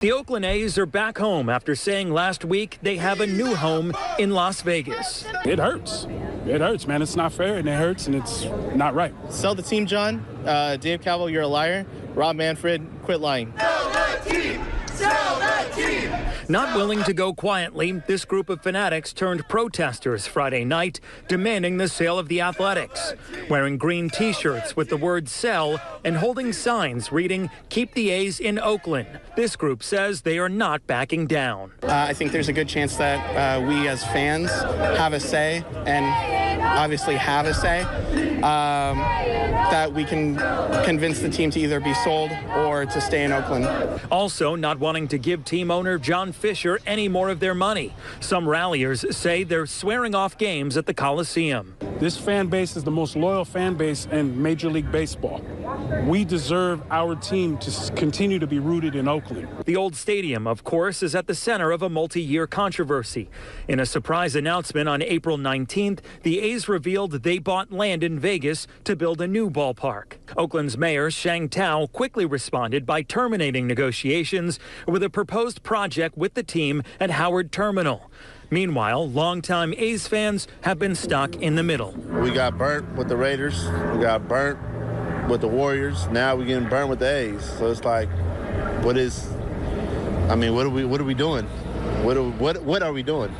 The Oakland A's are back home after saying last week they have a new home in Las Vegas. It hurts. It hurts, man. It's not fair, and it hurts, and it's not right. Sell the team, John. Dave Calvo, you're a liar. Rob Manfred, quit lying. Sell that team! Sell that team! Not willing to go quietly, this group of fanatics turned protesters Friday night, demanding the sale of the Athletics. Wearing green T-shirts with the word sell and holding signs reading, "Keep the A's in Oakland." This group says they are not backing down. I think there's a good chance that we as fans have a say, and obviously have a say, that we can convince the team to either be sold or to stay in Oakland. Also not wanting to give team owner John Fisher any more of their money. Some ralliers say they're swearing off games at the Coliseum. This fan base is the most loyal fan base in Major League Baseball. We deserve our team to continue to be rooted in Oakland. The old stadium, of course, is at the center of a multi-year controversy. In a surprise announcement on April 19th, the A's revealed they bought land in Vegas to build a new ballpark. Oakland's mayor, Shang Tao, quickly responded by terminating negotiations with a proposed project with the team at Howard Terminal. Meanwhile, longtime A's fans have been stuck in the middle. We got burnt with the Raiders. We got burnt with the Warriors. Now we're getting burnt with the A's. So it's like, what are we doing? What are we doing?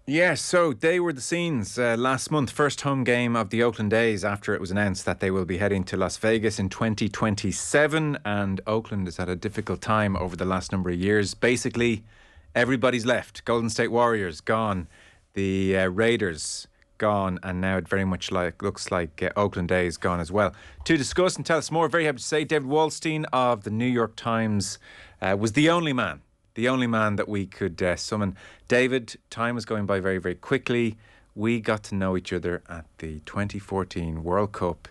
Yeah, so they were the scenes last month, first home game of the Oakland A's after it was announced that they will be heading to Las Vegas in 2027, and Oakland has had a difficult time over the last number of years. Basically, everybody's left. Golden State Warriors gone, the Raiders gone, and now it very much looks like Oakland A's gone as well. To discuss and tell us more, very happy to say David Wallstein of the New York Times was the only man that we could summon. David, time was going by very, very quickly. We got to know each other at the 2014 World Cup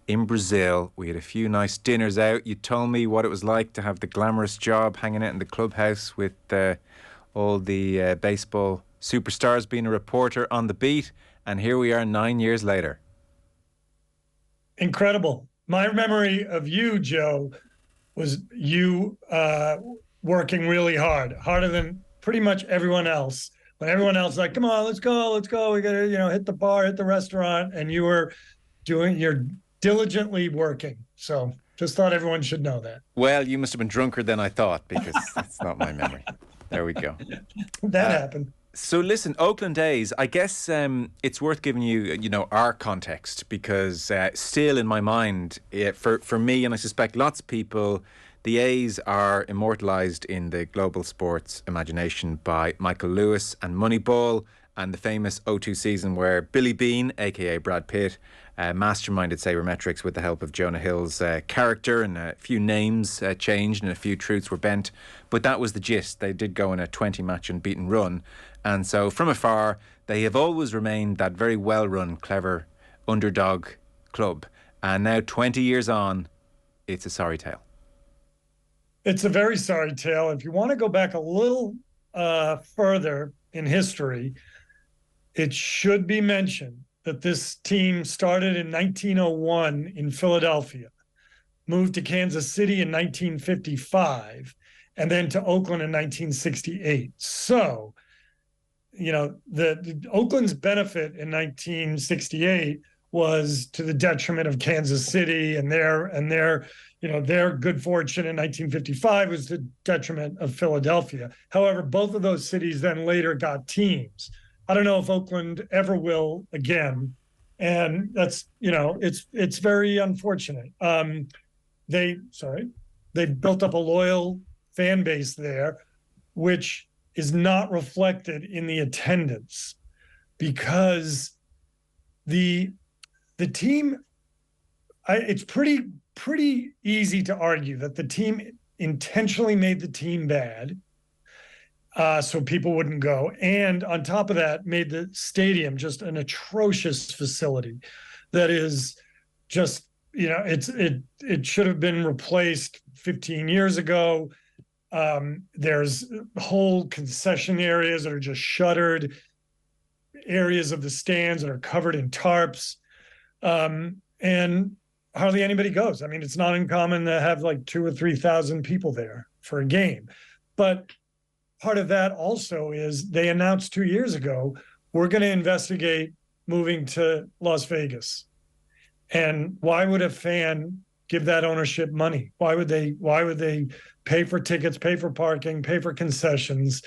in Brazil. We had a few nice dinners out. You told me what it was like to have the glamorous job hanging out in the clubhouse with all the baseball superstars, being a reporter on the beat. And here we are 9 years later. Incredible. My memory of you, Joe, was you working really hard, harder than pretty much everyone else. When everyone else was like, come on, let's go. We got to, hit the bar, hit the restaurant. And you're diligently working. So just thought everyone should know that. Well, you must have been drunker than I thought, because that's not my memory. There we go. That happened. So listen, Oakland A's, I guess it's worth giving you, our context, because still in my mind, for me, and I suspect lots of people, the A's are immortalised in the global sports imagination by Michael Lewis and Moneyball, and the famous O2 season where Billy Beane, a.k.a. Brad Pitt, masterminded sabermetrics with the help of Jonah Hill's character, and a few names changed and a few truths were bent. But that was the gist. They did go on a 20-match unbeaten run. And so from afar, they have always remained that very well-run, clever underdog club. And now 20 years on, it's a sorry tale. It's a very sorry tale. If you want to go back a little further in history, it should be mentioned that this team started in 1901 in Philadelphia, moved to Kansas City in 1955, and then to Oakland in 1968. So, the Oakland's benefit in 1968 was to the detriment of Kansas City, and their good fortune in 1955 was the detriment of Philadelphia. However, both of those cities then later got teams. I don't know if Oakland ever will again, and that's it's very unfortunate. They built up a loyal fan base there, which is not reflected in the attendance, because the team. It's pretty easy to argue that the team intentionally made the team bad, so people wouldn't go. And on top of that, made the stadium just an atrocious facility that is just, it should have been replaced 15 years ago. There's whole concession areas that are just shuttered, areas of the stands that are covered in tarps, and hardly anybody goes. I mean, it's not uncommon to have like 2,000 or 3,000 people there for a game. But part of that also is they announced 2 years ago, we're going to investigate moving to Las Vegas. And why would a fan give that ownership money? Why would they pay for tickets, pay for parking, pay for concessions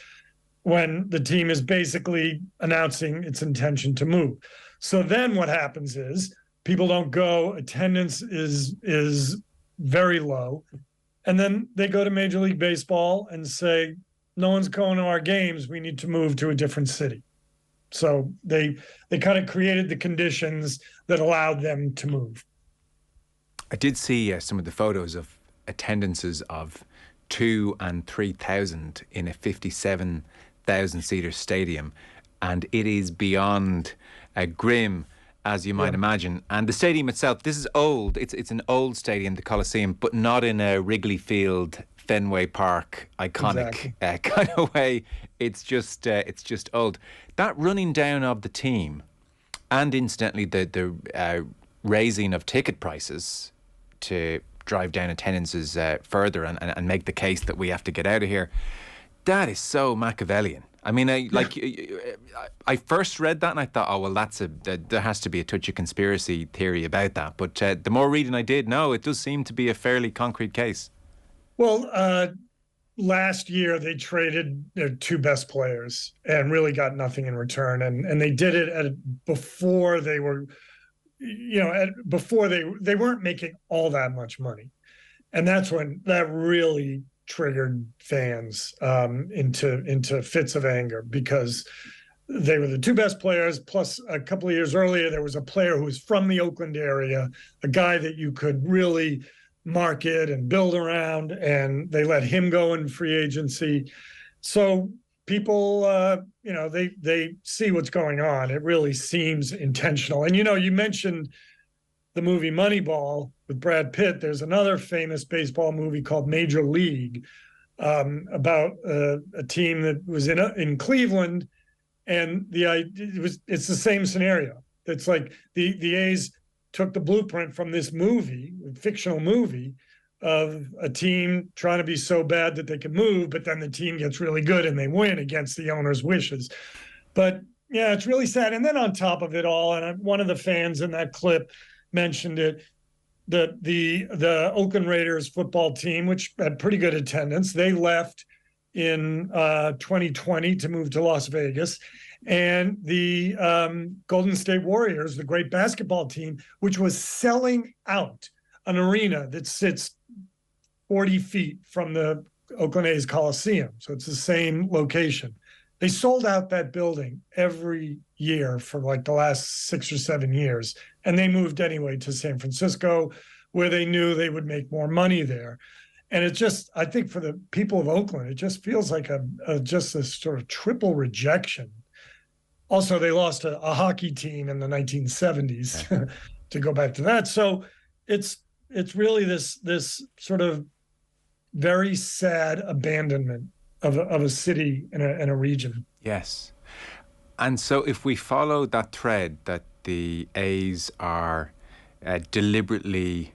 when the team is basically announcing its intention to move? So then what happens is people don't go, attendance is very low. And then they go to Major League Baseball and say, no one's going to our games, we need to move to a different city. So they kind of created the conditions that allowed them to move. I did see some of the photos of attendances of 2,000 and 3,000 in a 57,000-seater stadium, and it is beyond grim, as you might imagine. And the stadium itself, this is old. It's an old stadium, the Coliseum, but not in a Wrigley Field, Fenway Park iconic kind of way. It's just old. That running down of the team, and incidentally the raising of ticket prices to drive down attendances further and make the case that we have to get out of here, that is so Machiavellian. I mean, I first read that and I thought, oh, well, there has to be a touch of conspiracy theory about that. But the more reading I did, no, it does seem to be a fairly concrete case. Well, last year they traded their two best players and really got nothing in return. And they did it before they were, before they weren't making all that much money. And that's when that really triggered fans into fits of anger, because they were the two best players. Plus, a couple of years earlier, there was a player who was from the Oakland area, a guy that you could really market and build around, and they let him go in free agency. So people, they see what's going on. It really seems intentional. And, you mentioned the movie Moneyball with Brad Pitt. There's another famous baseball movie called Major League about a team that was in Cleveland, and it's the same scenario. It's like the A's took the blueprint from this movie, a fictional movie, of a team trying to be so bad that they can move, but then the team gets really good and they win against the owner's wishes. But yeah, it's really sad. And then on top of it all, and one of the fans in that clip mentioned it, the Oakland Raiders football team, which had pretty good attendance, they left in 2020 to move to Las Vegas. And the Golden State Warriors, the great basketball team, which was selling out an arena that sits 40 feet from the Oakland A's Coliseum. So it's the same location. They sold out that building every year for like the last 6 or 7 years. And they moved anyway to San Francisco, where they knew they would make more money there. And it just, I think for the people of Oakland, it just feels like just a sort of triple rejection. Also, they lost a hockey team in the 1970s to go back to that. So it's really this sort of very sad abandonment of a city in a region. Yes. And so if we follow that thread that the A's are deliberately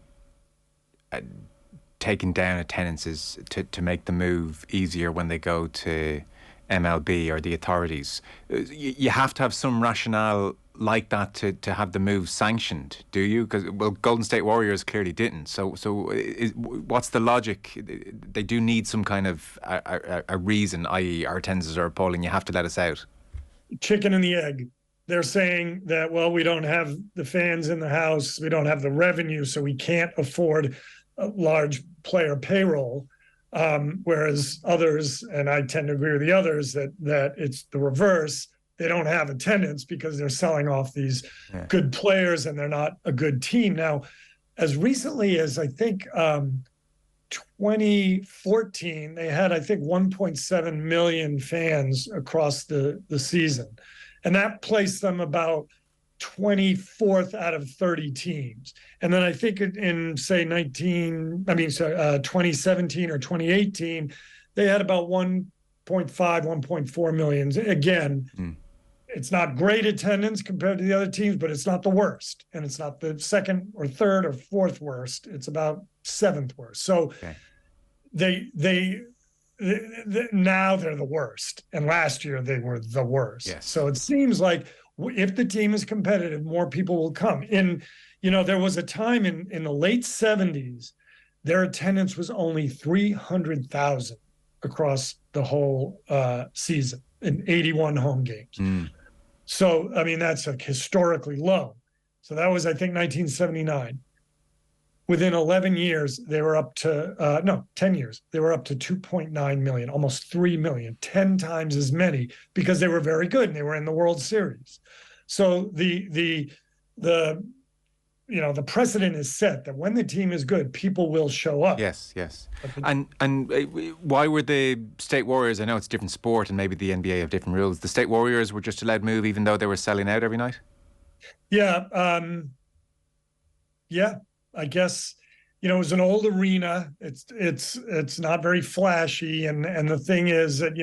taking down attendances to make the move easier when they go to MLB or the authorities, you have to have some rationale like that to have the move sanctioned, do you? Because, well, Golden State Warriors clearly didn't. So what's the logic? They do need some kind of a reason, i.e. our attendances are appalling, you have to let us out. Chicken and the egg. They're saying that, well, we don't have the fans in the house, we don't have the revenue, so we can't afford a large player payroll. Whereas others, and I tend to agree with the others, that it's the reverse. They don't have attendance because they're selling off these good players and they're not a good team. Now, as recently as I think 2014, they had, I think, 1.7 million fans across the season. And that placed them about 24th out of 30 teams. And then I think in say 2017 or 2018, they had about 1.5, 1.4 million. Again, it's not great attendance compared to the other teams, but it's not the worst. And it's not the second or third or fourth worst. It's about seventh worst. So they now they're the worst, and last year they were the worst. Yes. So it seems like if the team is competitive, more people will come. There was a time in the late 70s, their attendance was only 300,000 across the whole season in 81 home games. So, I mean, that's historically low. So that was, I think, 1979. Within 11 years, they were up to, 10 years, they were up to 2.9 million, almost 3 million, 10 times as many, because they were very good and they were in the World Series. So the precedent is set that when the team is good, people will show up. Yes. And why were the State Warriors, I know it's a different sport and maybe the NBA have different rules, the State Warriors were just allowed to move even though they were selling out every night? Yeah. I guess, it was an old arena. It's not very flashy. And the thing is that,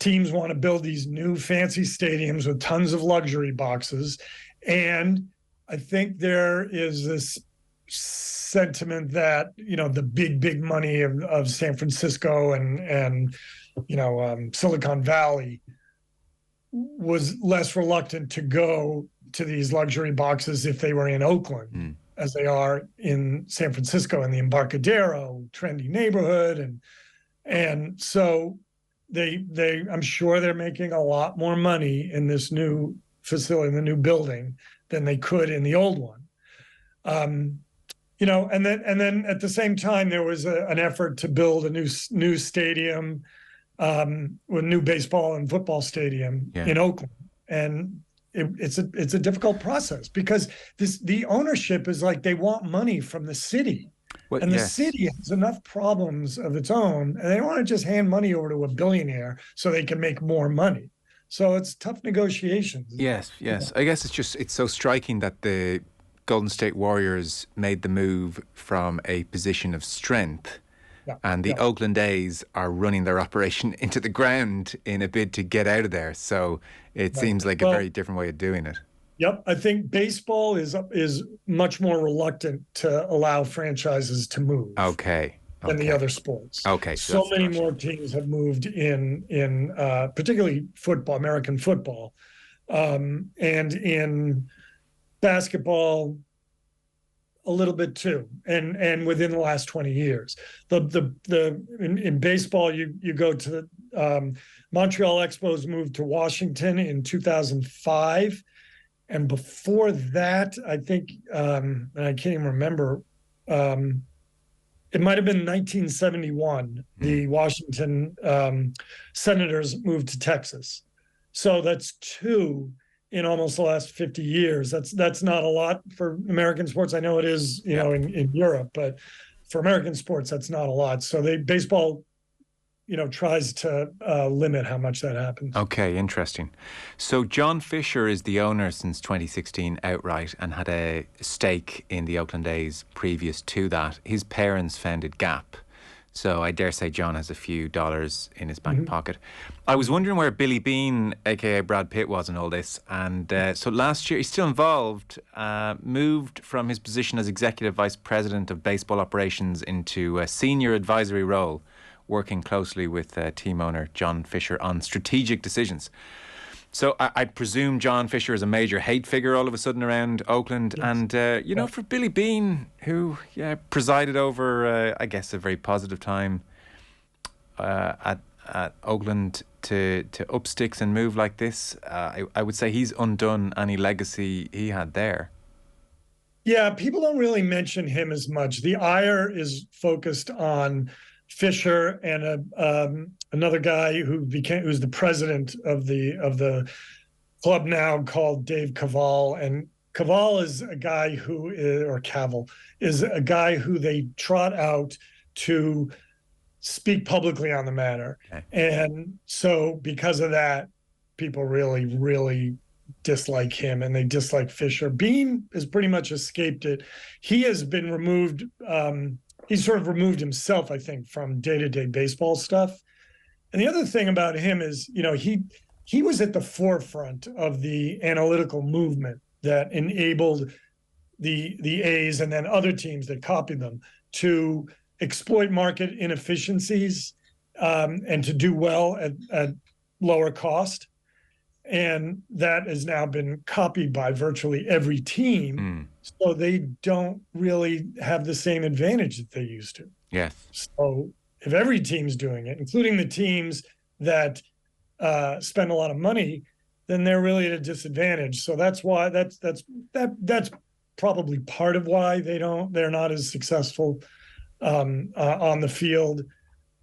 teams want to build these new fancy stadiums with tons of luxury boxes. And I think there is this sentiment that, the big money of San Francisco and Silicon Valley was less reluctant to go to these luxury boxes if they were in Oakland, as they are in San Francisco in the Embarcadero, trendy neighborhood. And so I'm sure they're making a lot more money in this new facility, in the new building, than they could in the old one. And then at the same time, there was an effort to build a new stadium, a new baseball and football stadium in Oakland. And it's a difficult process because the ownership is like they want money from the city. And the city has enough problems of its own, and they don't want to just hand money over to a billionaire so they can make more money. So it's tough negotiations. Yes. I guess it's so striking that the Golden State Warriors made the move from a position of strength, and the Oakland A's are running their operation into the ground in a bid to get out of there. So it seems like a very different way of doing it. Yep, I think baseball is much more reluctant to allow franchises to move. Than the other sports. So many more teams have moved in particularly football, American football, and in basketball a little bit too, and within the last 20 years. In baseball, you go to the Montreal Expos moved to Washington in 2005. And before that, I think, and I can't even remember, it might have been 1971, the Washington Senators moved to Texas. So that's two in almost the last 50 years. That's not a lot for American sports. I know it is, in Europe, but for American sports, that's not a lot. So baseball tries to limit how much that happens. Okay, interesting. So John Fisher is the owner since 2016 outright and had a stake in the Oakland A's previous to that. His parents founded Gap. So I dare say John has a few dollars in his back pocket. I was wondering where Billy Beane, a.k.a. Brad Pitt, was in all this. And so last year, he's still involved, moved from his position as Executive Vice President of Baseball Operations into a senior advisory role, working closely with team owner John Fisher on strategic decisions. So I presume John Fisher is a major hate figure all of a sudden around Oakland. Yes. And, for Billy Beane, who presided over, I guess, a very positive time at Oakland to up sticks and move like this, I would say he's undone any legacy he had there. Yeah, people don't really mention him as much. The ire is focused on Fisher and another guy who's the president of the club now, called Dave Cavall. And Cavall is a guy is a guy who they trot out to speak publicly on the matter. Okay. And so because of that, people really, really dislike him, and they dislike Fisher. Beane has pretty much escaped it. He has been removed. He's sort of removed himself, I think, from day-to-day baseball stuff. And the other thing about him is, he was at the forefront of the analytical movement that enabled the A's and then other teams that copied them to exploit market inefficiencies and to do well at lower cost. And that has now been copied by virtually every team. So they don't really have the same advantage that they used to. Yes. So if every team's doing it, including the teams that spend a lot of money, then they're really at a disadvantage. So that's why that's probably part of why they're not as successful on the field.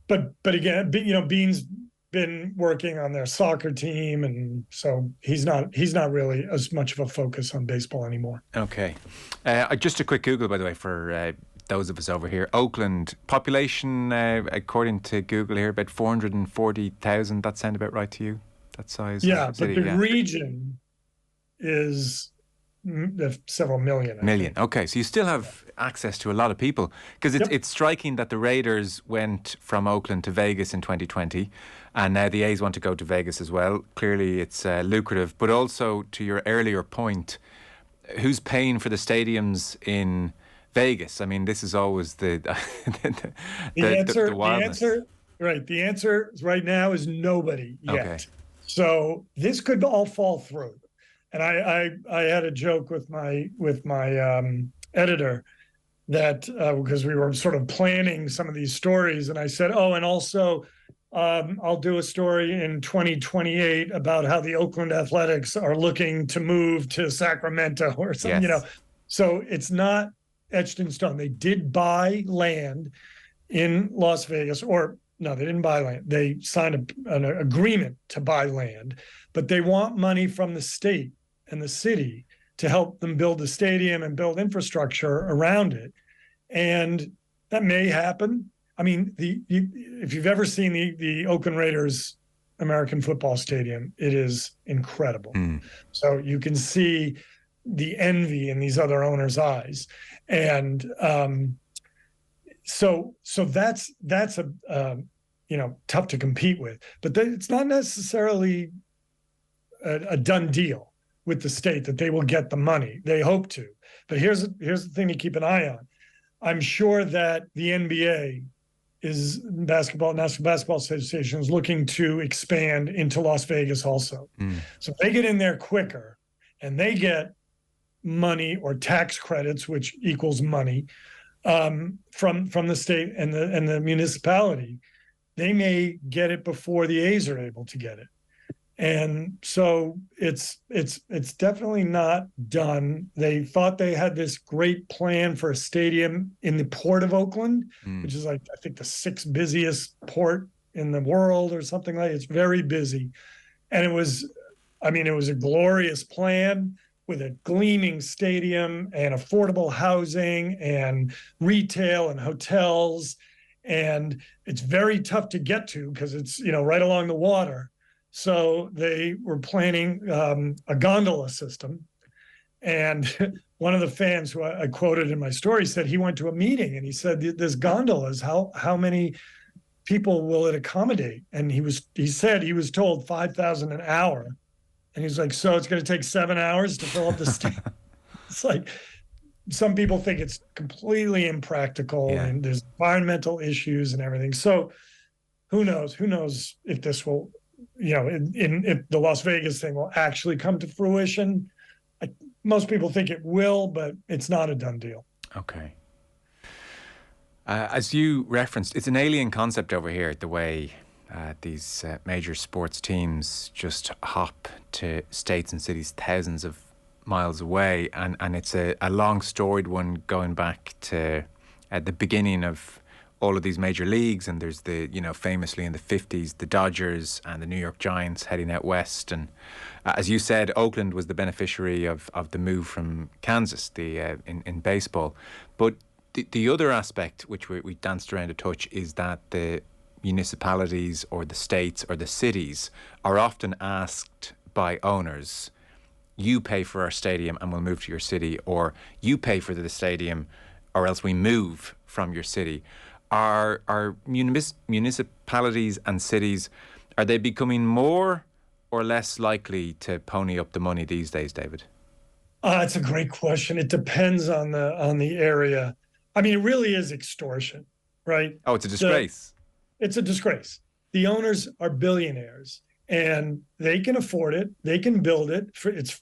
But again, Bean's been working on their soccer team, and so he's not really as much of a focus on baseball anymore. Okay. Just a quick Google, by the way, for those of us over here. Oakland population, according to Google here, about 440,000. That sound about right to you? That size? Yeah, city? But the region is several million. Million. Okay, so you still have access to a lot of people, because it's striking that the Raiders went from Oakland to Vegas in 2020, and now the A's want to go to Vegas as well. Clearly it's lucrative, but also, to your earlier point, who's paying for the stadiums in Vegas? I mean, this is always the wildness. The answer right now is nobody yet. Okay. So this could all fall through. And I had a joke with my editor that because we were sort of planning some of these stories, and I said, and also I'll do a story in 2028 about how the Oakland Athletics are looking to move to Sacramento or something, Yes. So it's not etched in stone. They did buy land in Las Vegas, or no, they didn't buy land. They signed an agreement to buy land, but they want money from the state and the city to help them build the stadium and build infrastructure around it. And that may happen. I mean, if you've ever seen the Oakland Raiders American Football Stadium, it is incredible. So you can see the envy in these other owners' eyes. And so that's a tough to compete with. But it's not necessarily a done deal with the state that they will get the money. They hope to. But here's the thing to keep an eye on. I'm sure that the NBA National Basketball Association is looking to expand into Las Vegas also. So if they get in there quicker and they get money or tax credits, which equals money from the state and the municipality, they may get it before the A's are able to get it. And so it's definitely not done. They thought they had this great plan for a stadium in the port of Oakland, which is I think the 6th busiest port in the world or something like that. It's very busy. And it was a glorious plan with a gleaming stadium and affordable housing and retail and hotels. And it's very tough to get to because it's, right along the water. So they were planning a gondola system. And one of the fans who I quoted in my story said he went to a meeting and he said, this gondola is how many people will it accommodate? And he said he was told 5,000 an hour. And he's like, so it's going to take 7 hours to fill up the stadium. It's like, some people think it's completely impractical and there's environmental issues and everything. So who knows if this will, if the Las Vegas thing will actually come to fruition. Most people think it will, but it's not a done deal. Okay. As you referenced, it's an alien concept over here, the way these major sports teams just hop to states and cities thousands of miles away. And it's a long storied one going back to the beginning of all of these major leagues. And there's famously in the 50s, the Dodgers and the New York Giants heading out west. And as you said, Oakland was the beneficiary of the move from Kansas in baseball. But the other aspect, which we danced around a touch, is that the municipalities or the states or the cities are often asked by owners, you pay for our stadium and we'll move to your city, or you pay for the stadium or else we move from your city. Are municipalities and cities, are they becoming more or less likely to pony up the money these days, David? It's a great question. It depends on the area. I mean, it really is extortion, right? Oh, it's a disgrace. It's a disgrace. the owners are billionaires and they can afford it. They can build it.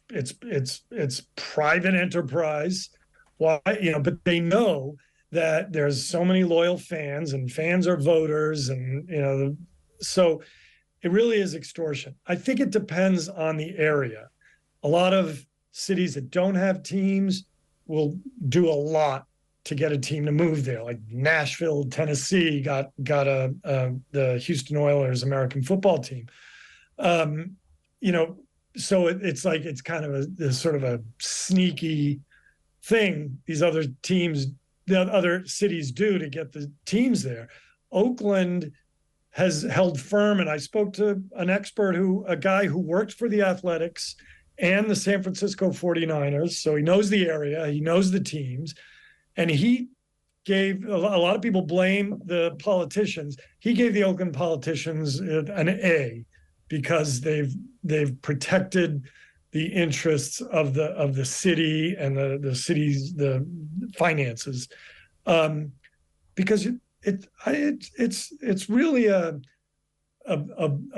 It's private enterprise. Why, but they know that there's so many loyal fans, and fans are voters, and so it really is extortion. I think it depends on the area. A lot of cities that don't have teams will do a lot to get a team to move there. Like Nashville, Tennessee got the Houston Oilers American football team. So it's kind of a sort of a sneaky thing these other teams, the other cities do to get the teams there. Oakland has held firm, and I spoke to a guy who worked for the Athletics and the San Francisco 49ers, so he knows the area, he knows the teams, and he gave, a lot of people blame the politicians, he gave the Oakland politicians an A because they've protected the interests of the city and the city's the finances, because it's really a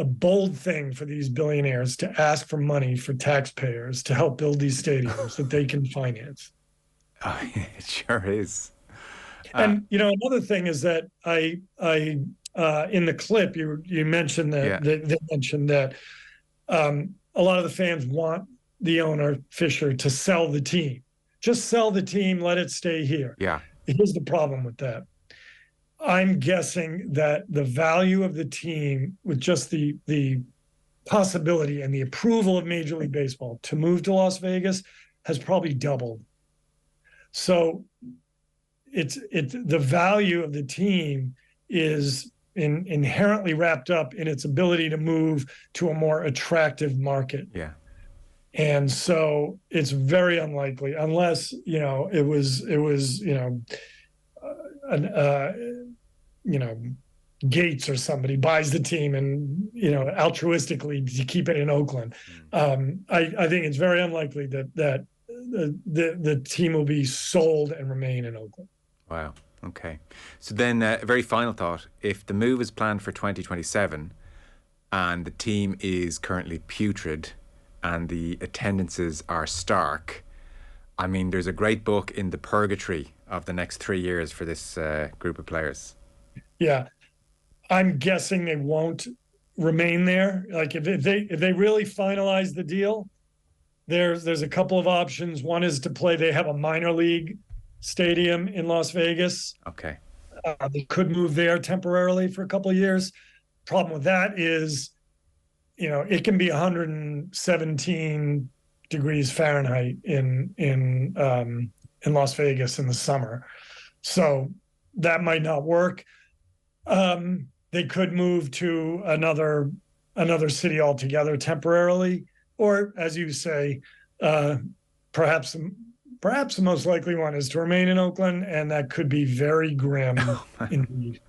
bold thing for these billionaires to ask for money for taxpayers to help build these stadiums that they can finance. Oh, it sure is. And another thing is that I in the clip you mentioned that they mentioned that a lot of the fans want the owner, Fisher, to sell the team. Just sell the team, let it stay here. Yeah. Here's the problem with that. I'm guessing that the value of the team, with just the possibility and the approval of Major League Baseball to move to Las Vegas, has probably doubled. So it's the value of the team is inherently wrapped up in its ability to move to a more attractive market. Yeah. And so it's very unlikely, unless it was Gates or somebody buys the team and altruistically to keep it in Oakland. I think it's very unlikely that the team will be sold and remain in Oakland. Wow. Okay. So then, a very final thought: if the move is planned for 2027, and the team is currently putrid, and the attendances are stark, I mean, there's a great book in the purgatory of the next 3 years for this group of players. Yeah, I'm guessing they won't remain there. Like if they really finalize the deal, there's a couple of options. One is to play. They have a minor league stadium in Las Vegas. Okay. They could move there temporarily for a couple of years. Problem with that is, it can be 117 degrees Fahrenheit in Las Vegas in the summer, so that might not work. They could move to another city altogether temporarily, or as you say, perhaps the most likely one is to remain in Oakland, and that could be very grim indeed.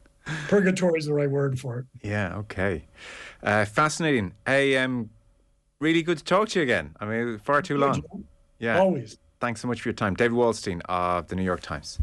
Purgatory is the right word for it. Yeah, okay. Fascinating. Really good to talk to you again. I mean, far too long. Yeah. Always. Thanks so much for your time. David Wallstein of the New York Times.